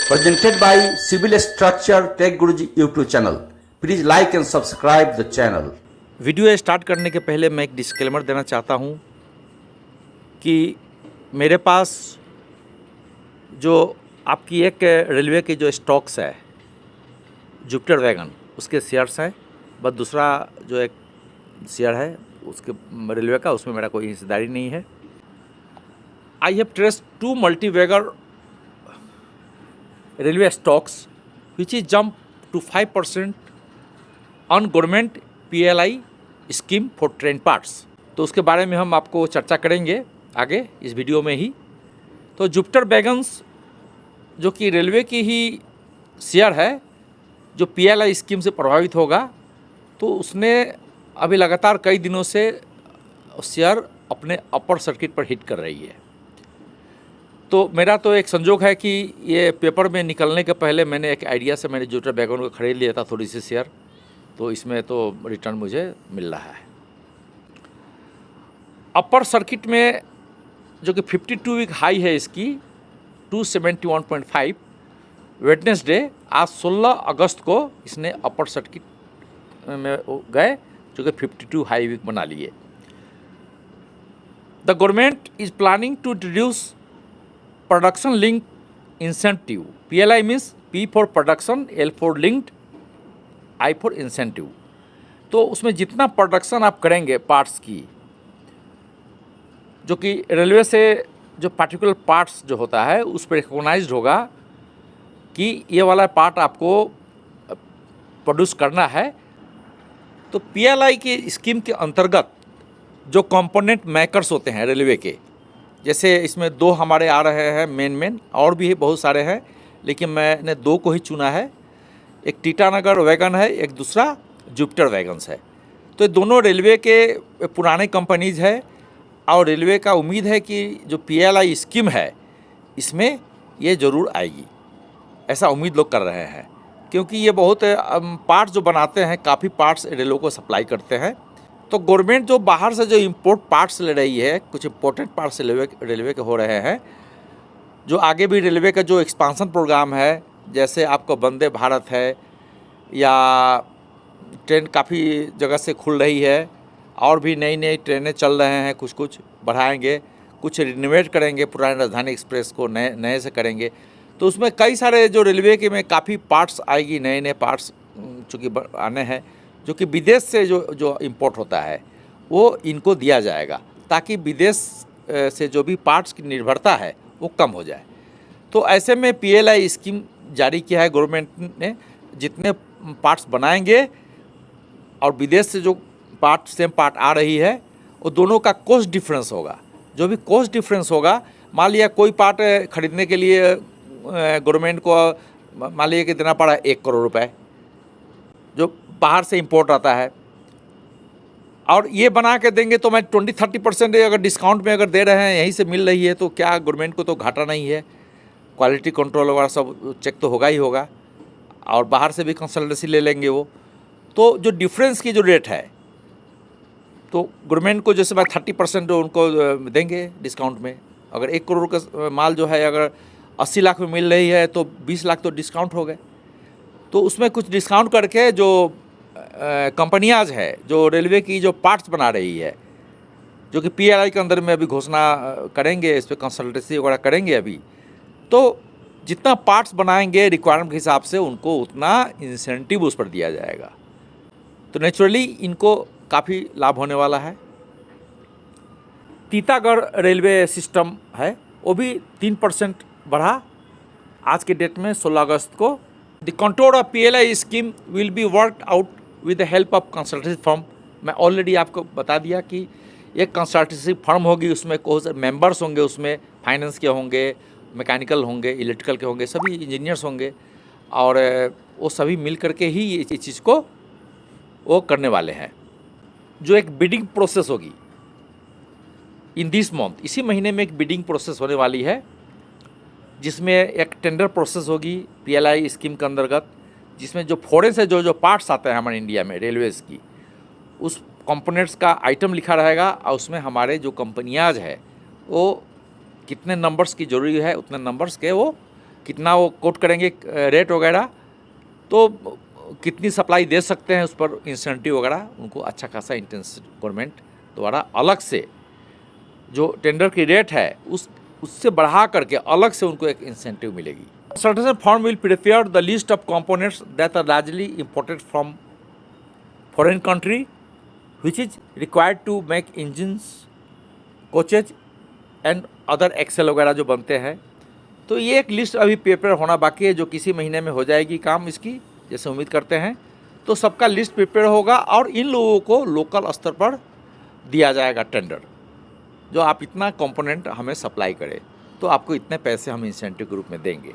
Presented by Civil Structure Tech Guruji YouTube channel. Please like and subscribe the channel. Video start करने के पहले मैं एक disclaimer देना चाहता हूँ कि मेरे पास जो आपकी एक रेलवे के जो स्टॉक्स है जुपिटर वैगन उसके शेयर्स हैं, बस दूसरा जो एक शेयर है उसके रेलवे का, उसमें मेरा कोई हिस्सेदारी नहीं है। I have traced 2 multibagger railway stocks which is jump to 5% on government PLI scheme for train parts. तो उसके बारे में हम आपको चर्चा करेंगे आगे इस वीडियो में ही। तो जुपिटर वैगन्स जो कि रेलवे की ही शेयर है जो PLI स्कीम से प्रभावित होगा, तो उसने अभी लगातार कई दिनों से शेयर अपने अपर सर्किट पर हिट कर रही है। तो मेरा तो एक संजोग है कि ये पेपर में निकलने के पहले मैंने एक आइडिया से मैंने जुपिटर वैगन को खरीद लिया था थोड़ी सी शेयर, तो इसमें तो रिटर्न मुझे मिल रहा है। अपर सर्किट में जो कि 52 वीक हाई है इसकी 271.5, वेडनेसडे आज 16 अगस्त को इसने अपर सर्किट में गए जो कि 52 हाई वीक बना लिए। The government is planning to reduce production link incentive. PLI means P for production, L for linked, I for incentive. तो उसमें जितना प्रोडक्शन आप करेंगे पार्ट्स की, जो कि रेलवे से जो पार्टिकुलर पार्ट्स जो होता है उस पर रिकॉग्नाइज्ड होगा कि ये वाला पार्ट आपको प्रोड्यूस करना है। तो PLI की स्कीम के अंतर्गत जो कंपोनेंट मेकर्स होते हैं रेलवे के, जैसे इसमें 2 हमारे आ रहे हैं मेन, और भी बहुत सारे हैं, लेकिन मैंने 2 को ही चुना है। एक टीटानगर वैगन है, एक दूसरा जुपिटर वैगन्स है। तो ये दोनों रेलवे के पुराने कंपनीज है और रेलवे का उम्मीद है कि जो PLI स्कीम है इसमें ये ज़रूर आएगी, ऐसा उम्मीद लोग कर रहे हैं, क्योंकि ये बहुत पार्ट्स जो बनाते हैं, काफ़ी पार्ट्स रेलवे को सप्लाई करते हैं। तो गवर्नमेंट जो बाहर से जो इंपोर्ट पार्ट्स ले रही है, कुछ इंपॉर्टेंट पार्ट्स रेलवे के हो रहे हैं, जो आगे भी रेलवे का जो एक्सपांसन प्रोग्राम है, जैसे आपका वंदे भारत है या ट्रेन काफ़ी जगह से खुल रही है, और भी नई नई ट्रेनें चल रहे हैं, कुछ बढ़ाएंगे, कुछ रिनोवेट करेंगे, पुराने राजधानी एक्सप्रेस को नए से करेंगे। तो उसमें कई सारे जो रेलवे के में काफ़ी पार्ट्स आएगी, नए पार्ट्स चूँकि आने हैं, जो कि विदेश से जो इंपोर्ट होता है वो इनको दिया जाएगा, ताकि विदेश से जो भी पार्ट्स की निर्भरता है वो कम हो जाए। तो ऐसे में PLI स्कीम जारी किया है गवर्नमेंट ने, जितने पार्ट्स बनाएंगे और विदेश से जो सेम पार्ट आ रही है, वो दोनों का कॉस्ट डिफरेंस होगा। जो भी कॉस्ट डिफरेंस होगा, मान लिया कोई पार्ट खरीदने के लिए गवर्नमेंट को मान लिया कि देना पड़ा 1 करोड़ रुपए जो बाहर से इंपोर्ट आता है, और ये बना के देंगे तो मैं 20-30% अगर डिस्काउंट में अगर दे रहे हैं, यहीं से मिल रही है, तो क्या गवर्नमेंट को तो घाटा नहीं है। क्वालिटी कंट्रोल वगैरह सब चेक तो होगा ही होगा, और बाहर से भी कंसल्टेंसी ले लेंगे वो। तो जो डिफरेंस की जो रेट है, तो गवर्नमेंट को जैसे मैं 30% उनको देंगे डिस्काउंट में। अगर 1 करोड़ का माल जो है अगर 80 लाख में मिल रही है, तो 20 लाख तो डिस्काउंट हो गए। तो उसमें कुछ डिस्काउंट करके जो कंपनियाँ है जो रेलवे की जो पार्ट्स बना रही है, जो कि PLI के अंदर में अभी घोषणा करेंगे, इस पर कंसल्टेंसी वगैरह करेंगे अभी, तो जितना पार्ट्स बनाएंगे रिक्वायरमेंट के हिसाब से उनको उतना इंसेंटिव उस पर दिया जाएगा। तो नेचुरली इनको काफ़ी लाभ होने वाला है। तीतागढ़ रेलवे सिस्टम है, वो भी 3% बढ़ा आज के डेट में 16 अगस्त को। The control of PLI scheme will be worked out with the help of consultancy firm. मैं ऑलरेडी आपको बता दिया कि एक कंसल्टेंसी फर्म होगी, उसमें बहुत सारे मेंबर्स होंगे, उसमें फाइनेंस के होंगे, मैकेनिकल होंगे, इलेक्ट्रिकल के होंगे, सभी इंजीनियर्स होंगे, और वो सभी मिल करके ही ये चीज़ को वो करने वाले हैं। जो एक बिडिंग प्रोसेस होगी इन दिस मंथ, इसी महीने में एक बिडिंग प्रोसेस होने वाली है, जिसमें एक टेंडर प्रोसेस होगी PLI स्कीम के अंतर्गत, जिसमें जो फॉरेन से जो पार्ट्स आते हैं हमारे इंडिया में रेलवेज़ की, उस कंपोनेंट्स का आइटम लिखा रहेगा, और उसमें हमारे जो कंपनियाँ है वो कितने नंबर्स की ज़रूरी है, उतने नंबर्स के वो कितना वो कोट करेंगे रेट वगैरह, तो कितनी सप्लाई दे सकते हैं उस पर इंसेंटिव वगैरह उनको अच्छा खासा गवर्नमेंट द्वारा अलग से जो टेंडर की रेट है उससे बढ़ा करके अलग से उनको एक इंसेंटिव मिलेगी। Consultation firm will prepare the list of components that are largely imported from foreign country which is required to make engines, coaches and other axle वगैरह जो बनते हैं। तो ये एक लिस्ट अभी प्रिपेयर होना बाकी है, जो किसी महीने में हो जाएगी काम इसकी, जैसे उम्मीद करते हैं। तो सबका लिस्ट प्रिपेयर होगा और इन लोगों को लोकल स्तर पर दिया जाएगा टेंडर, जो आप इतना कंपोनेंट हमें सप्लाई करें तो आपको इतने पैसे हम इंसेंटिव के रूप में देंगे।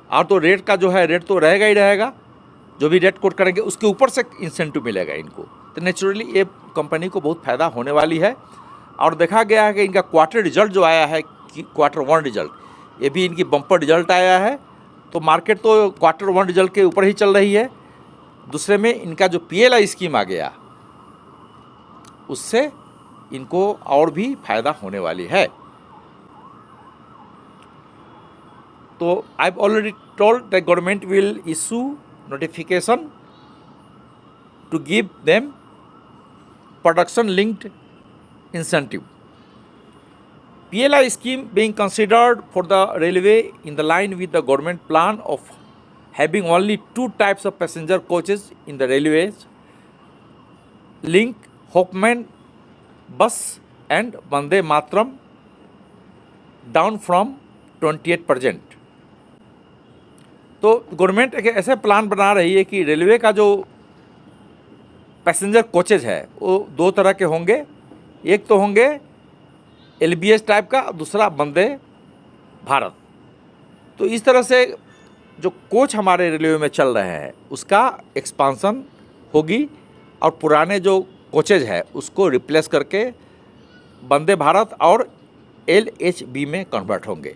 और तो रेट का जो है रेट तो रहेगा ही रहेगा, जो भी रेट कोट करेंगे उसके ऊपर से इंसेंटिव मिलेगा इनको। तो नेचुरली ये कंपनी को बहुत फ़ायदा होने वाली है। और देखा गया है कि इनका क्वार्टर रिजल्ट जो आया है, Q1 रिजल्ट, ये भी इनकी बम्पर रिजल्ट आया है। तो मार्केट तो Q1 रिजल्ट के ऊपर ही चल रही है। दूसरे में इनका जो PLI स्कीम आ गया, उससे इनको और भी फ़ायदा होने वाली है। तो I have already told the government will issue notification to give them production linked incentive. PLI scheme being considered for the railway in the line with the government plan of having only 2 types of passenger coaches in the railways, Link, Hopman bus and Vande Mataram, down from 28%. तो government एक ऐसा plan बना रही है कि railway का जो passenger coaches है वो 2 तरह के होंगे। एक तो होंगे LBS टाइप का, दूसरा वंदे भारत। तो इस तरह से जो कोच हमारे रेलवे में चल रहे हैं उसका एक्सपांसन होगी और पुराने जो कोचेज है उसको रिप्लेस करके वंदे भारत और LHB में कन्वर्ट होंगे।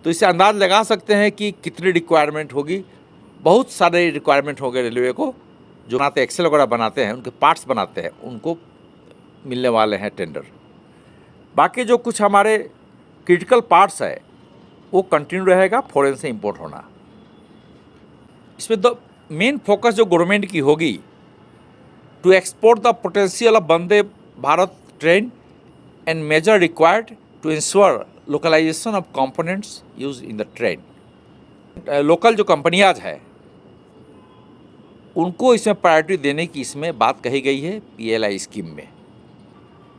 तो इससे अंदाज़ लगा सकते हैं कि कितनी रिक्वायरमेंट होगी। बहुत सारे रिक्वायरमेंट होंगे रेलवे को, जो बनाते एक्सेल वगैरह बनाते हैं, उनके पार्ट्स बनाते हैं, उनको मिलने वाले हैं टेंडर। बाकी जो कुछ हमारे क्रिटिकल पार्ट्स है वो कंटिन्यू रहेगा फॉरेन से इंपोर्ट होना। इसमें द मेन फोकस जो गवर्नमेंट की होगी to export the potential of Vande Bharat train and major required to ensure localisation of components use in the train. Local जो कंपनियाँ है उनको इसमें प्रायोरिटी देने की इसमें बात कही गई है PLI स्कीम में।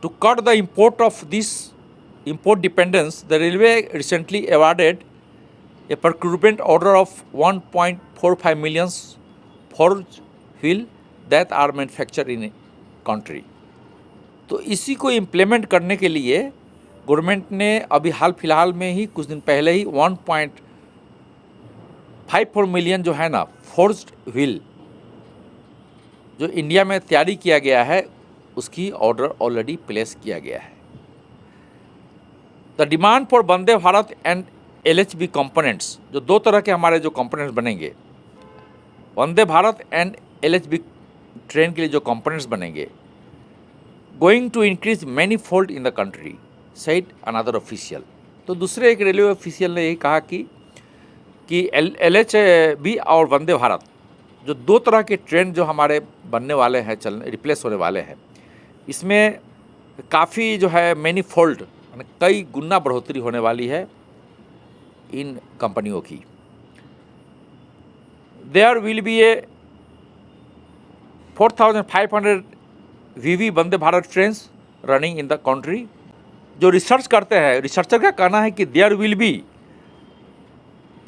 To cut the import of this import dependence, the railway recently awarded a procurement order of 1.45 million forged wheel that are manufactured in a country। तो इसी को इम्प्लीमेंट करने के लिए गवर्नमेंट ने अभी हाल फिलहाल में ही कुछ दिन पहले ही 1.54 मिलियन जो है ना फोर्ज्ड व्हील जो इंडिया में तैयारी किया गया है उसकी ऑर्डर ऑलरेडी प्लेस किया गया है। The demand for Vande Bharat and LHB components, जो 2 तरह के हमारे जो कंपोनेंट्स बनेंगे, Vande Bharat and LHB train के लिए जो कंपोनेंट्स बनेंगे, going to increase many fold in the country, said another official. तो दूसरे एक रेलवे ऑफिशियल ने यही कहा कि LHB और वंदे भारत जो 2 तरह के ट्रेन जो हमारे बनने वाले हैं, चलने रिप्लेस होने वाले हैं, इसमें काफ़ी जो है मैनी फोल्ड कई गुना बढ़ोतरी होने वाली है इन कंपनियों की। There will be a 4500 VV Vande Bharat train running in the country. जो रिसर्च करते हैं, रिसर्चर का कहना है कि there will be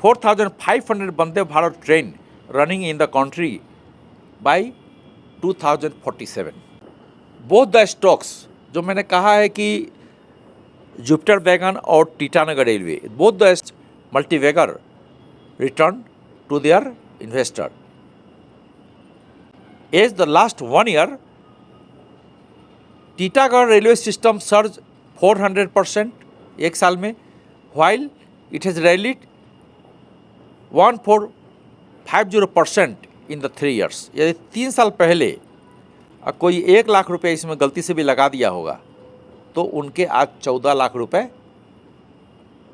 4500 Vande Bharat train running in the country by 2047। Both the stocks जो मैंने कहा है कि जुपिटर वैगन और Titagarh railway, both the multibagger return to their investor. As the last 1 year, Titagarh railway system surge 400% एक साल में, while it has rallied 1450% in the 3 years। यदि 3 साल पहले कोई 1 लाख रुपये इसमें गलती से भी लगा दिया होगा तो उनके आज 14 लाख रुपए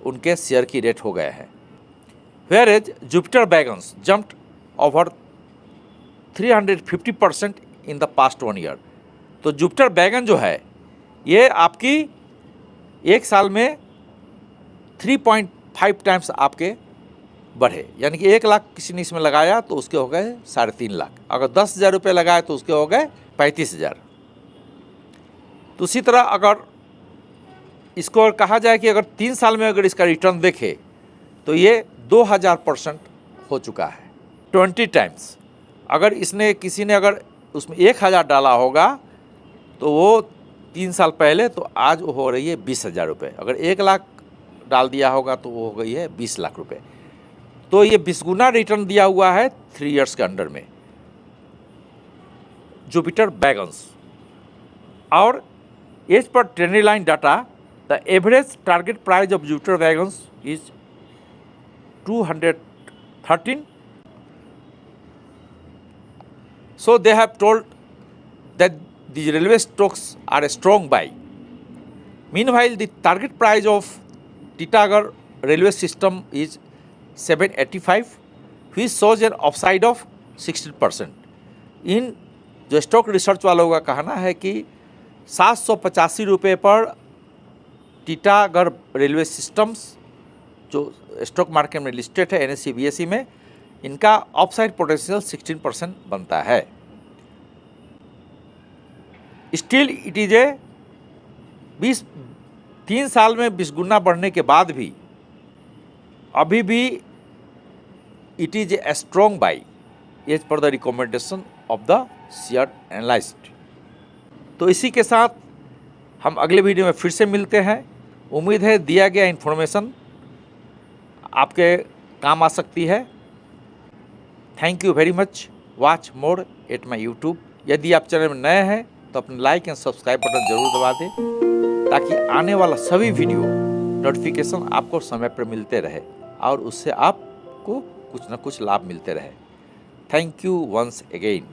उनके शेयर की रेट हो गए हैं। whereas Jupiter Wagons jumped over 350% in the past 1 year. तो जुपिटर वैगन जो है ये आपकी एक साल में 3.5 टाइम्स आपके बढ़े, यानी कि 1 लाख किसी ने इसमें लगाया तो उसके हो गए 3.5 लाख, अगर 10,000 रुपये लगाए तो उसके हो गए 35,000। तो उसी तरह अगर इसको और कहा जाए कि अगर 3 साल में अगर इसका रिटर्न देखे तो ये 2000% हो चुका है, 20 टाइम्स। अगर इसने किसी ने अगर उसमें 1000 डाला होगा तो वो 3 साल पहले, तो आज वो हो रही है 20,000 रुपये। अगर 1 लाख डाल दिया होगा तो वो हो गई है 20 लाख रुपये। तो ये 20 गुना रिटर्न दिया हुआ है 3 इयर्स के अंडर में जुपिटर वैगन्स। और as per Trendlyne data, the average target price of Jupiter wagons is 213. So they have told that the railway stocks are a strong buy. Meanwhile, the target price of Titagarh railway system is 785, which shows an upside of 16%. इन जो stock research वालों का कहना है कि 785 रुपये पर Titagarh railway systems जो stock market में लिस्टेड है NSE BSE में, इनका अपसाइड पोटेंशियल 16% बनता है। स्टिल इट इज ए 3 साल में 20 गुना बढ़ने के बाद भी अभी भी it is a strong buy as per the recommendation of the share analyst. तो इसी के साथ हम अगले वीडियो में फिर से मिलते हैं। उम्मीद है दिया गया इन्फॉर्मेशन आपके काम आ सकती है। Thank you very much. Watch more at my YouTube. यदि आप चैनल में नए हैं तो अपने लाइक एंड सब्सक्राइब बटन जरूर दबा दें ताकि आने वाला सभी वीडियो नोटिफिकेशन आपको समय पर मिलते रहे और उससे आपको कुछ न कुछ लाभ मिलते रहे। Thank you once again.